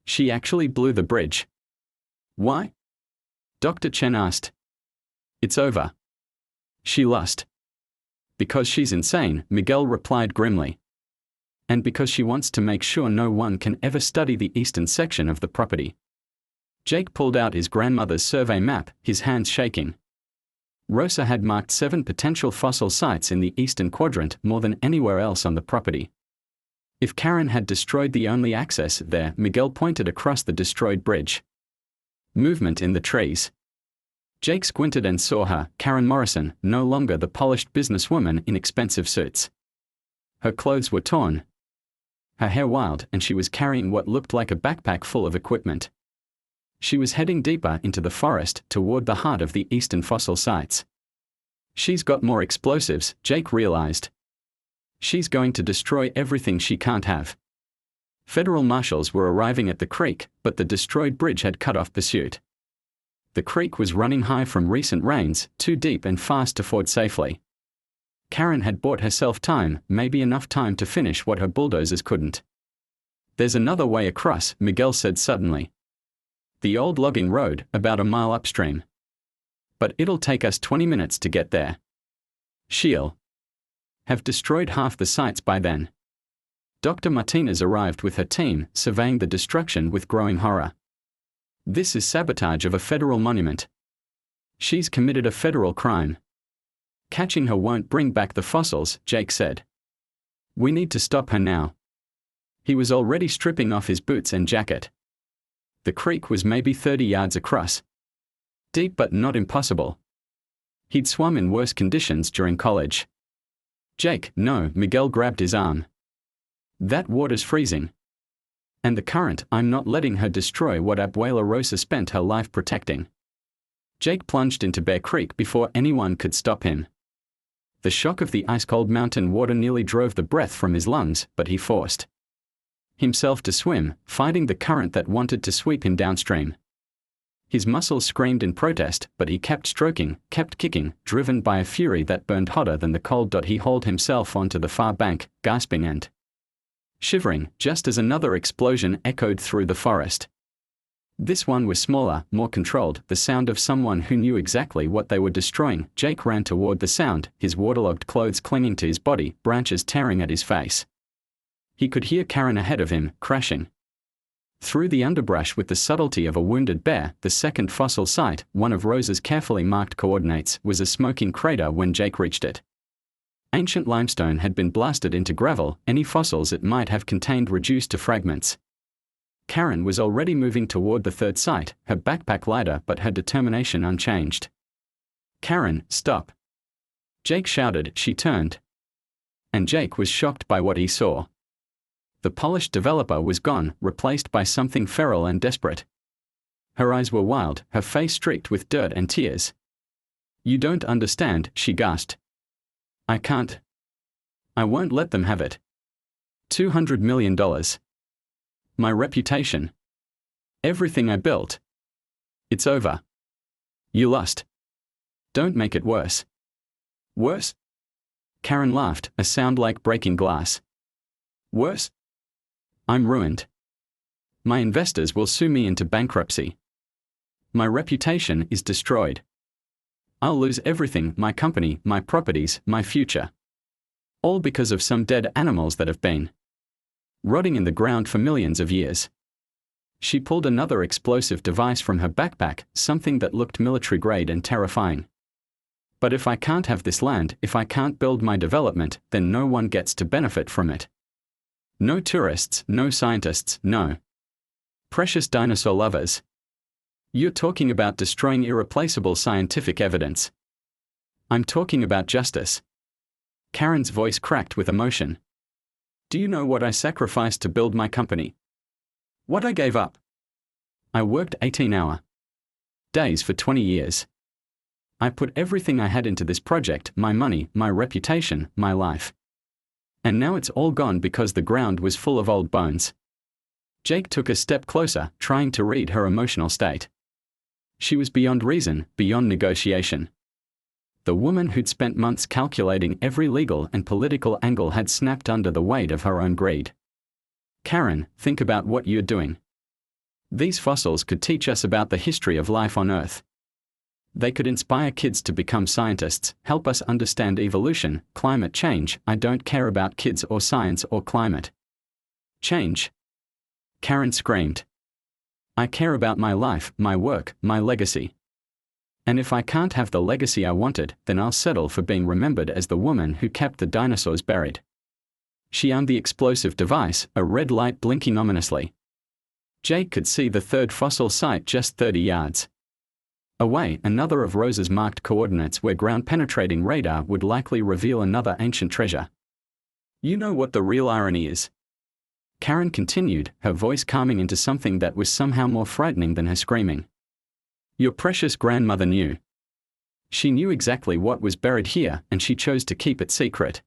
She actually blew the bridge. Why? Dr. Chen asked. It's over. She lost. Because she's insane, Miguel replied grimly. And because she wants to make sure no one can ever study the eastern section of the property. Jake pulled out his grandmother's survey map, his hands shaking. Rosa had marked 7 potential fossil sites in the eastern quadrant, more than anywhere else on the property. If Karen had destroyed the only access there, Miguel pointed across the destroyed bridge. Movement in the trees. Jake squinted and saw her, Karen Morrison, no longer the polished businesswoman in expensive suits. Her clothes were torn, her hair wild, and she was carrying what looked like a backpack full of equipment. She was heading deeper into the forest toward the heart of the eastern fossil sites. She's got more explosives, Jake realized. She's going to destroy everything she can't have. Federal marshals were arriving at the creek, but the destroyed bridge had cut off pursuit. The creek was running high from recent rains, too deep and fast to ford safely. Karen had bought herself time, maybe enough time to finish what her bulldozers couldn't. There's another way across, Miguel said suddenly. The old logging road, about a mile upstream. But it'll take us 20 minutes to get there. She'll have destroyed half the sites by then. Dr. Martinez arrived with her team, surveying the destruction with growing horror. This is sabotage of a federal monument. She's committed a federal crime. Catching her won't bring back the fossils, Jake said. We need to stop her now. He was already stripping off his boots and jacket. The creek was maybe 30 yards across. Deep but not impossible. He'd swum in worse conditions during college. Jake, no, Miguel grabbed his arm. That water's freezing. And the current, I'm not letting her destroy what Abuela Rosa spent her life protecting. Jake plunged into Bear Creek before anyone could stop him. The shock of the ice-cold mountain water nearly drove the breath from his lungs, but he forced himself to swim, fighting the current that wanted to sweep him downstream. His muscles screamed in protest, but he kept stroking, kept kicking, driven by a fury that burned hotter than the cold. He hauled himself onto the far bank, gasping and shivering, just as another explosion echoed through the forest. This one was smaller, more controlled, the sound of someone who knew exactly what they were destroying. Jake ran toward the sound, his waterlogged clothes clinging to his body, branches tearing at his face. He could hear Karen ahead of him, crashing through the underbrush with the subtlety of a wounded bear. The second fossil site, one of Rosa's carefully marked coordinates, was a smoking crater when Jake reached it. Ancient limestone had been blasted into gravel, any fossils it might have contained reduced to fragments. Karen was already moving toward the third site, her backpack lighter but her determination unchanged. Karen, stop! Jake shouted. She turned. And Jake was shocked by what he saw. The polished developer was gone, replaced by something feral and desperate. Her eyes were wild, her face streaked with dirt and tears. You don't understand, she gasped. I can't. I won't let them have it. $200 million. My reputation. Everything I built. It's over. You lost. Don't make it worse. Worse? Karen laughed, a sound like breaking glass. Worse? I'm ruined. My investors will sue me into bankruptcy. My reputation is destroyed. I'll lose everything, my company, my properties, my future. All because of some dead animals that have been rotting in the ground for millions of years. She pulled another explosive device from her backpack, something that looked military-grade and terrifying. But if I can't have this land, if I can't build my development, then no one gets to benefit from it. No tourists, no scientists, no precious dinosaur lovers. You're talking about destroying irreplaceable scientific evidence. I'm talking about justice. Karen's voice cracked with emotion. Do you know what I sacrificed to build my company? What I gave up? I worked 18-hour days for 20 years. I put everything I had into this project, my money, my reputation, my life. And now it's all gone because the ground was full of old bones. Jake took a step closer, trying to read her emotional state. She was beyond reason, beyond negotiation. The woman who'd spent months calculating every legal and political angle had snapped under the weight of her own greed. Karen, think about what you're doing. These fossils could teach us about the history of life on Earth. They could inspire kids to become scientists, help us understand evolution, climate change. I don't care about kids or science or climate change. Karen screamed. I care about my life, my work, my legacy. And if I can't have the legacy I wanted, then I'll settle for being remembered as the woman who kept the dinosaurs buried. She armed the explosive device, a red light blinking ominously. Jake could see the third fossil site just 30 yards away, another of Rose's marked coordinates where ground-penetrating radar would likely reveal another ancient treasure. You know what the real irony is? Karen continued, her voice calming into something that was somehow more frightening than her screaming. Your precious grandmother knew. She knew exactly what was buried here, and she chose to keep it secret.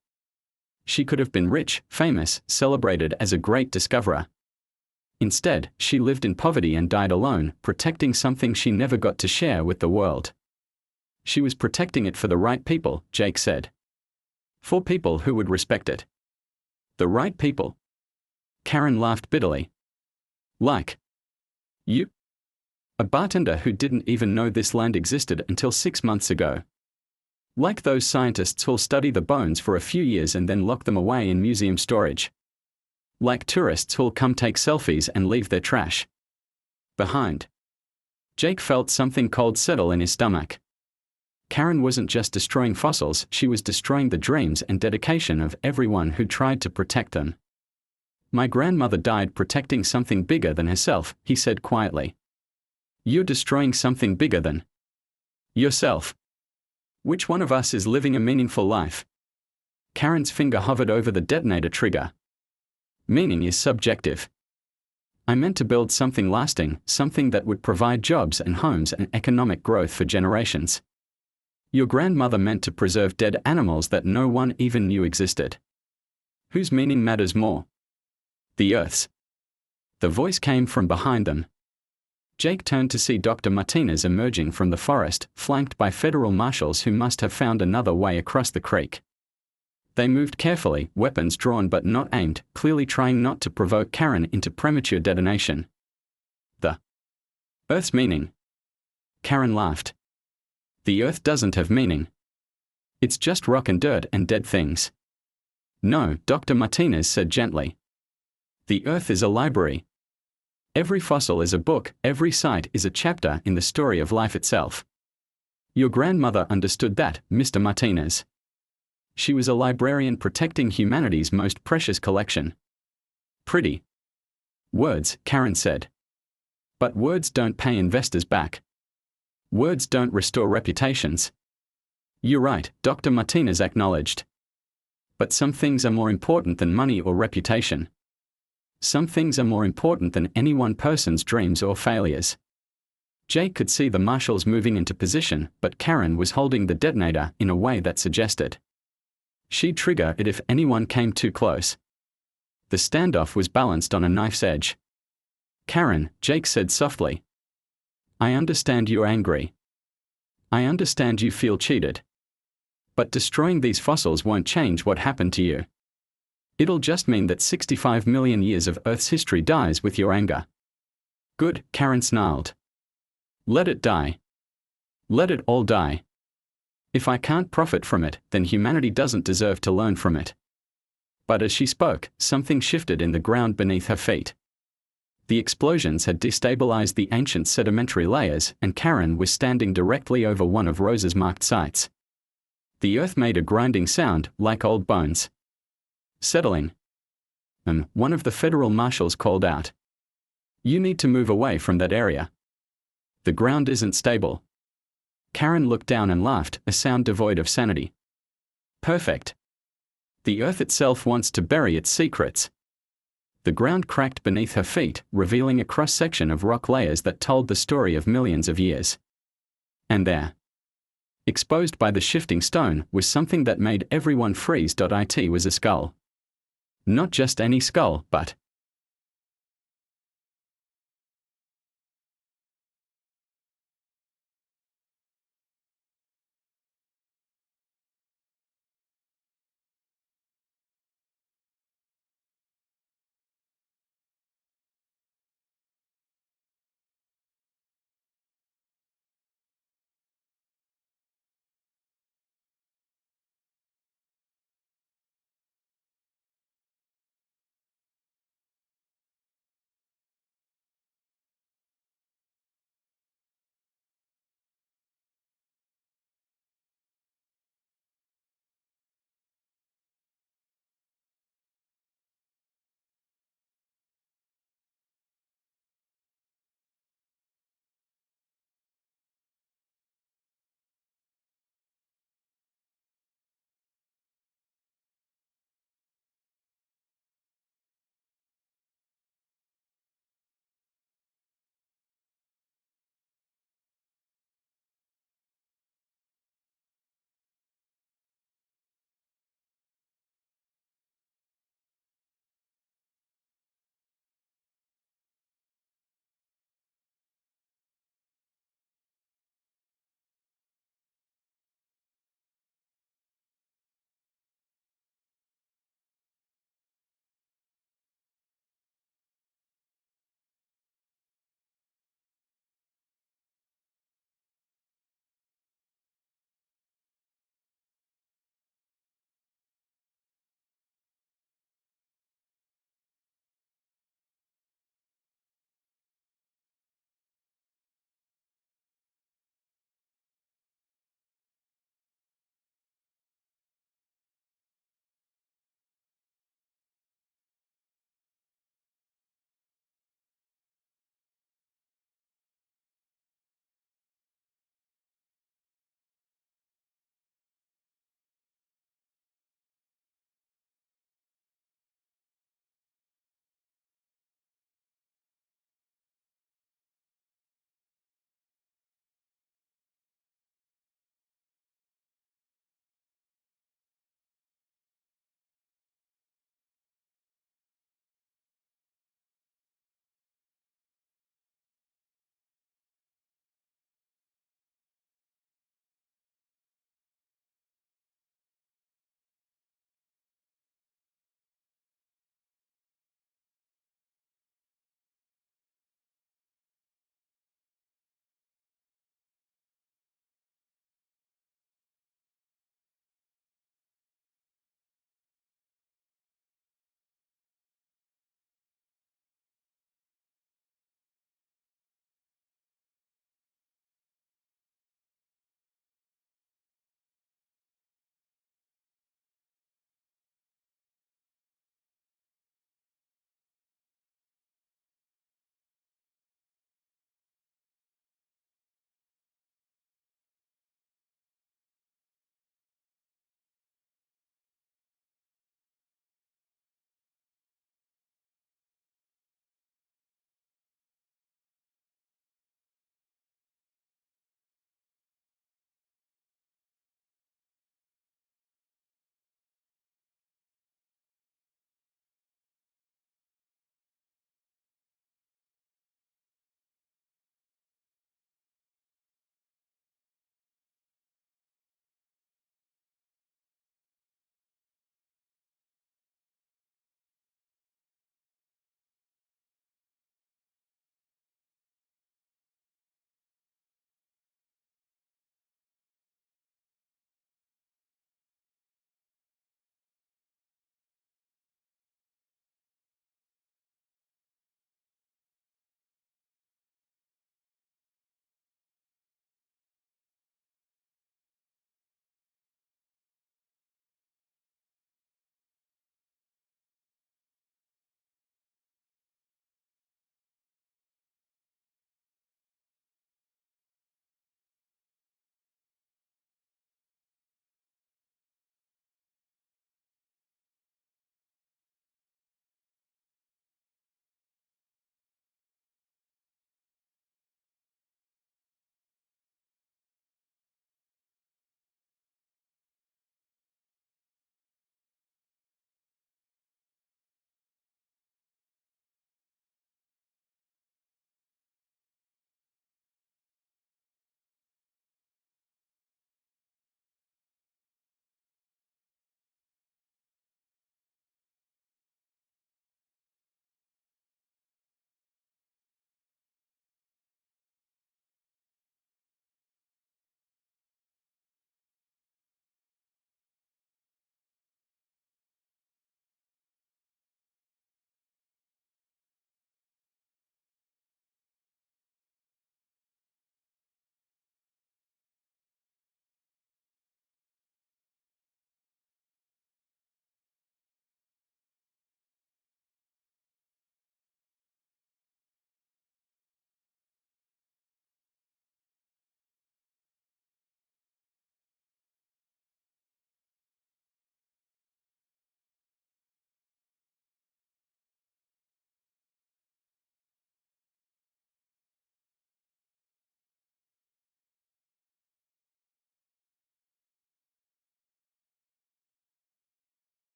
She could have been rich, famous, celebrated as a great discoverer. Instead, she lived in poverty and died alone, protecting something she never got to share with the world. She was protecting it for the right people, Jake said. For people who would respect it. The right people? Karen laughed bitterly. Like you? A bartender who didn't even know this land existed until 6 months ago. Like those scientists who'll study the bones for a few years and then lock them away in museum storage. Like tourists who'll come take selfies and leave their trash behind. Jake felt something cold settle in his stomach. Karen wasn't just destroying fossils, she was destroying the dreams and dedication of everyone who tried to protect them. My grandmother died protecting something bigger than herself, he said quietly. You're destroying something bigger than yourself. Which one of us is living a meaningful life? Karen's finger hovered over the detonator trigger. Meaning is subjective. I meant to build something lasting, something that would provide jobs and homes and economic growth for generations. Your grandmother meant to preserve dead animals that no one even knew existed. Whose meaning matters more? The Earth's. The voice came from behind them. Jake turned to see Dr. Martinez emerging from the forest, flanked by federal marshals who must have found another way across the creek. They moved carefully, weapons drawn but not aimed, clearly trying not to provoke Karen into premature detonation. The Earth's meaning? Karen laughed. The Earth doesn't have meaning. It's just rock and dirt and dead things. No, Dr. Martinez said gently. The Earth is a library. Every fossil is a book, every site is a chapter in the story of life itself. Your grandmother understood that, Mr. Martinez. She was a librarian protecting humanity's most precious collection. Pretty words, Karen said. But words don't pay investors back. Words don't restore reputations. You're right, Dr. Martinez acknowledged. But some things are more important than money or reputation. Some things are more important than any one person's dreams or failures. Jake could see the marshals moving into position, but Karen was holding the detonator in a way that suggested she'd trigger it if anyone came too close. The standoff was balanced on a knife's edge. Karen, Jake said softly. I understand you're angry. I understand you feel cheated. But destroying these fossils won't change what happened to you. It'll just mean that 65 million years of Earth's history dies with your anger. Good, Karen snarled. Let it die. Let it all die. If I can't profit from it, then humanity doesn't deserve to learn from it. But as she spoke, something shifted in the ground beneath her feet. The explosions had destabilized the ancient sedimentary layers, and Karen was standing directly over one of Rose's marked sites. The earth made a grinding sound, like old bones. Settling. One of the federal marshals called out. You need to move away from that area. The ground isn't stable. Karen looked down and laughed, a sound devoid of sanity. Perfect. The earth itself wants to bury its secrets. The ground cracked beneath her feet, revealing a cross-section of rock layers that told the story of millions of years. And there, exposed by the shifting stone, was something that made everyone freeze. It was a skull. Not just any skull, but